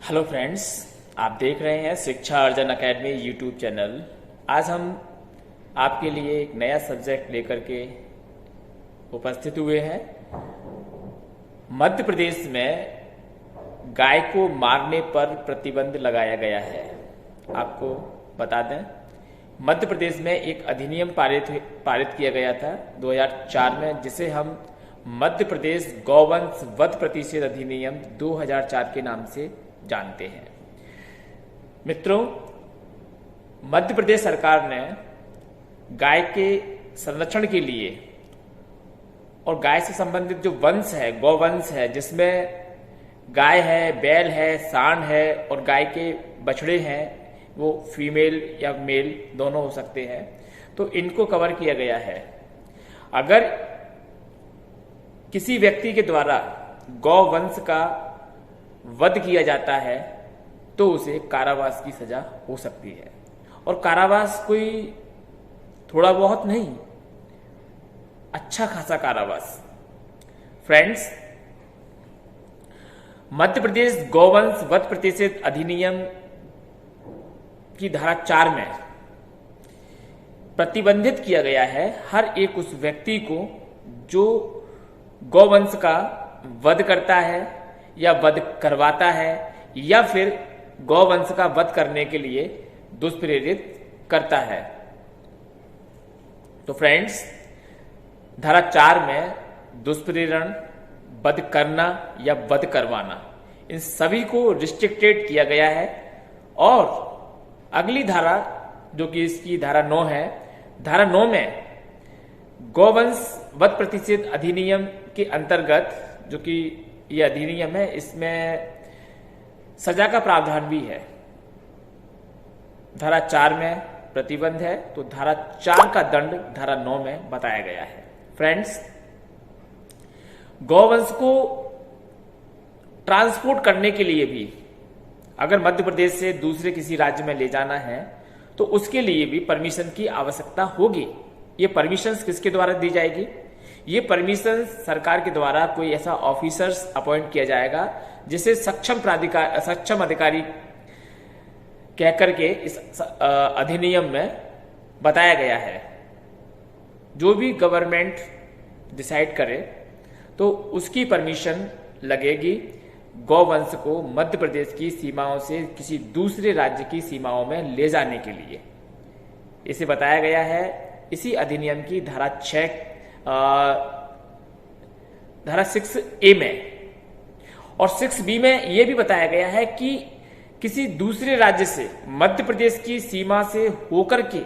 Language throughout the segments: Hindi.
हेलो फ्रेंड्स, आप देख रहे हैं शिक्षा अर्जन एकेडमी यूट्यूब चैनल। आज हम आपके लिए एक नया सब्जेक्ट लेकर के उपस्थित हुए हैं। मध्य प्रदेश में गाय को मारने पर प्रतिबंध लगाया गया है। आपको बता दें, मध्य प्रदेश में एक अधिनियम पारित किया गया था 2004 में, जिसे हम मध्य प्रदेश गौवंश वध प्रतिषेध अधिनियम 2004 के नाम से जानते हैं। मित्रों, मध्य प्रदेश सरकार ने गाय के संरक्षण के लिए और गाय से संबंधित जो वंश है, गौवंश है, जिसमें गाय है, बैल है, सांड है और गाय के बछड़े हैं, वो फीमेल या मेल दोनों हो सकते हैं, तो इनको कवर किया गया है। अगर किसी व्यक्ति के द्वारा गौवंश का वध किया जाता है तो उसे कारावास की सजा हो सकती है। और कारावास कोई थोड़ा बहुत नहीं, अच्छा खासा कारावास। फ्रेंड्स, मध्य प्रदेश गौवंश वध प्रतिषेध अधिनियम की धारा 4 में प्रतिबंधित किया गया है हर एक उस व्यक्ति को जो गौवंश का वध करता है या वध करवाता है या फिर गौवंश का वध करने के लिए दुष्प्रेरित करता है। तो फ्रेंड्स, धारा 4 में दुष्प्रेरण, वध करना या वध करवाना, इन सभी को रिस्ट्रिक्टेड किया गया है। और अगली धारा जो कि इसकी धारा 9 है, धारा 9 में गौवंश वध प्रतिषेध अधिनियम के अंतर्गत, जो कि ये अधिनियम है, इसमें सजा का प्रावधान भी है। धारा 4 में प्रतिबंध है तो धारा 4 का दंड धारा 9 में बताया गया है। फ्रेंड्स, गौवंश को ट्रांसपोर्ट करने के लिए भी अगर मध्य प्रदेश से दूसरे किसी राज्य में ले जाना है तो उसके लिए भी परमिशन की आवश्यकता होगी। ये परमिशन किसके द्वारा दी जाएगी? ये परमिशन सरकार के द्वारा कोई ऐसा ऑफिसर्स अपॉइंट किया जाएगा जिसे सक्षम अधिकारी कह करके इस अधिनियम में बताया गया है। जो भी गवर्नमेंट डिसाइड करे तो उसकी परमिशन लगेगी गौवंश को मध्य प्रदेश की सीमाओं से किसी दूसरे राज्य की सीमाओं में ले जाने के लिए। इसे बताया गया है इसी अधिनियम की धारा 6A में। और 6B में यह भी बताया गया है कि किसी दूसरे राज्य से मध्य प्रदेश की सीमा से होकर के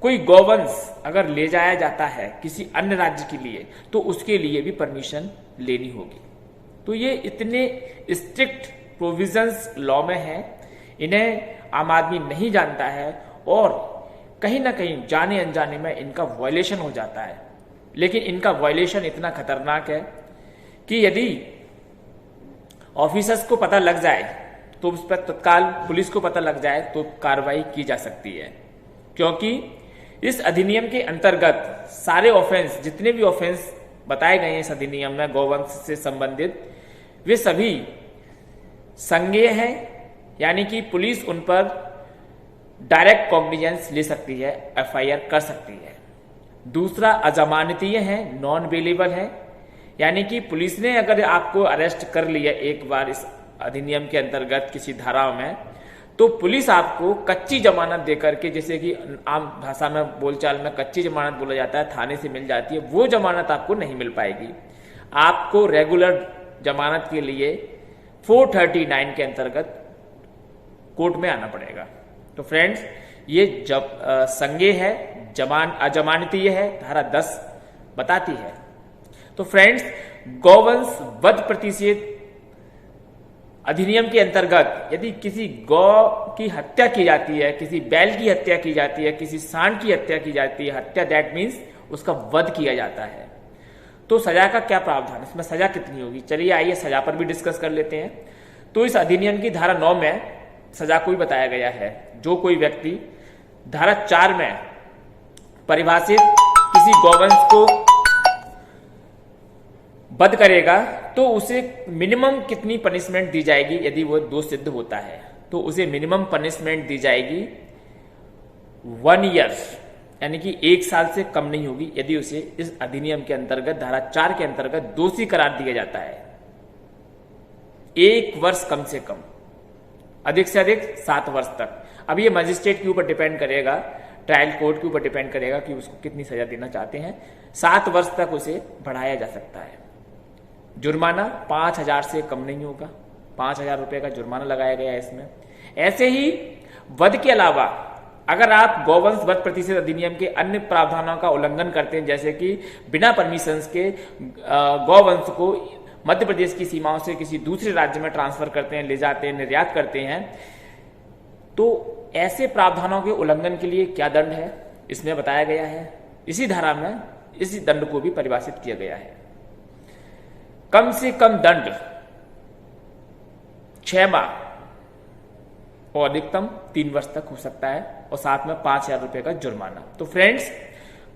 कोई गौवंश अगर ले जाया जाता है किसी अन्य राज्य के लिए तो उसके लिए भी परमिशन लेनी होगी। तो ये इतने स्ट्रिक्ट प्रोविजंस लॉ में हैं, इन्हें आम आदमी नहीं जानता है और कहीं ना कहीं जाने अनजाने में इनका वायलेशन हो जाता है। लेकिन इनका वायलेशन इतना खतरनाक है कि यदि ऑफिसर्स को पता लग जाए तो उस पर तत्काल पुलिस को पता लग जाए तो कार्रवाई की जा सकती है। क्योंकि इस अधिनियम के अंतर्गत सारे ऑफेंस, जितने भी ऑफेंस बताए गए हैं इस अधिनियम में गौवंश से संबंधित, वे सभी संज्ञेय हैं, यानी कि पुलिस उन पर डायरेक्ट कॉग्निजेंस ले सकती है, FIR कर सकती है। दूसरा, अजमानतीय है, नॉन बेलेबल है, यानी कि पुलिस ने अगर आपको अरेस्ट कर लिया एक बार इस अधिनियम के अंतर्गत किसी धारा में, तो पुलिस आपको कच्ची जमानत देकर के, जैसे कि आम भाषा में बोलचाल में कच्ची जमानत बोला जाता है, थाने से मिल जाती है, वो जमानत आपको नहीं मिल पाएगी। आपको रेगुलर जमानत के लिए 439 के अंतर्गत कोर्ट में आना पड़ेगा। तो फ्रेंड्स, ये जब संज्ञेय है, अजमानतीय है, धारा 10 बताती है। तो फ्रेंड्स, गौवंश वध प्रतिषेध अधिनियम के अंतर्गत यदि किसी गौ की हत्या की जाती है, किसी बैल की हत्या की जाती है, किसी सांड की हत्या की जाती है, हत्या दैट मीन्स उसका वध किया जाता है, तो सजा का क्या प्रावधान, इसमें सजा कितनी होगी? चलिए आइए सजा पर भी डिस्कस कर लेते हैं। तो इस अधिनियम की धारा 9 में सजा को भी बताया गया है। जो कोई व्यक्ति धारा 4 में परिभाषित किसी गौवंश को वध करेगा तो उसे मिनिमम कितनी पनिशमेंट दी जाएगी? यदि वो दोष सिद्ध होता है तो उसे मिनिमम पनिशमेंट दी जाएगी 1 ईयर, यानी कि 1 साल से कम नहीं होगी यदि उसे इस अधिनियम के अंतर्गत धारा 4 के अंतर्गत दोषी करार दिया जाता है। 1 वर्ष कम से कम, अधिक से अधिक 7 वर्ष तक। अब ये मजिस्ट्रेट के ऊपर डिपेंड करेगा, ट्रायल कोर्ट के ऊपर डिपेंड करेगा कि उसको कितनी सजा देना चाहते हैं। 7 वर्ष तक उसे बढ़ाया जा सकता है। जुर्माना 5,000 से कम नहीं होगा, 5,000 रुपए का जुर्माना लगाया गया है इसमें। ऐसे ही वध के अलावा अगर आप गौवंश वध प्रतिषेध अधिनियम के अन्य प्रावधानों का उल्लंघन करते हैं, जैसे कि बिना परमिशन के गौवंश को मध्य प्रदेश की सीमाओं से किसी दूसरे राज्य में ट्रांसफर करते हैं, ले जाते हैं, निर्यात करते हैं, तो ऐसे प्रावधानों के उल्लंघन के लिए क्या दंड है इसमें बताया गया है। इसी धारा में इसी दंड को भी परिभाषित किया गया है। कम से कम दंड 6 माह और अधिकतम 3 वर्ष तक हो सकता है, और साथ में 5,000 रुपए का जुर्माना। तो फ्रेंड्स,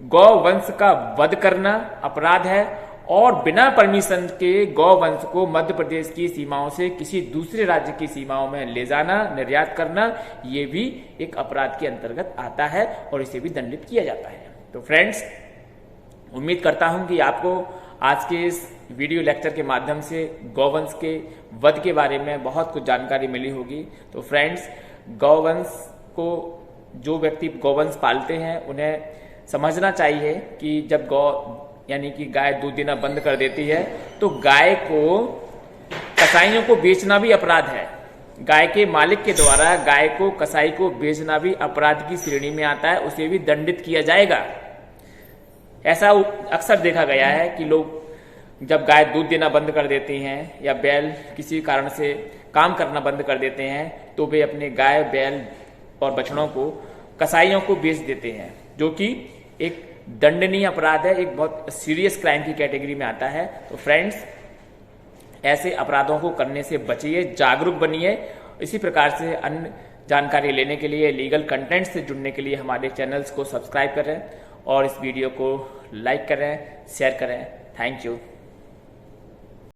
गौवंश का वध करना अपराध है और बिना परमिशन के गौवंश को मध्य प्रदेश की सीमाओं से किसी दूसरे राज्य की सीमाओं में ले जाना, निर्यात करना, ये भी एक अपराध के अंतर्गत आता है और इसे भी दंडित किया जाता है। तो फ्रेंड्स, उम्मीद करता हूं कि आपको आज के इस वीडियो लेक्चर के माध्यम से गौवंश के वध के बारे में बहुत कुछ जानकारी मिली होगी। तो फ्रेंड्स, गौवंश को जो व्यक्ति गौवंश पालते हैं उन्हें समझना चाहिए कि जब यानी कि गाय दूध देना बंद कर देती है तो गाय को कसाईयों को बेचना भी अपराध है। गाय के मालिक के द्वारा गाय को कसाई को बेचना भी अपराध की श्रेणी में आता है, उसे भी दंडित किया जाएगा। ऐसा अक्सर देखा गया है कि लोग जब गाय दूध देना बंद कर देती हैं या बैल किसी कारण से काम करना बंद कर देते हैं तो वे अपने गाय, बैल और बछड़ों को कसाईयों को बेच देते हैं, जो कि एक दंडनीय अपराध है, एक बहुत सीरियस क्राइम की कैटेगरी में आता है। तो फ्रेंड्स, ऐसे अपराधों को करने से बचिए, जागरूक बनिए। इसी प्रकार से अन्य जानकारी लेने के लिए, लीगल कंटेंट से जुड़ने के लिए हमारे चैनल्स को सब्सक्राइब करें और इस वीडियो को लाइक करें, शेयर करें। Thank you.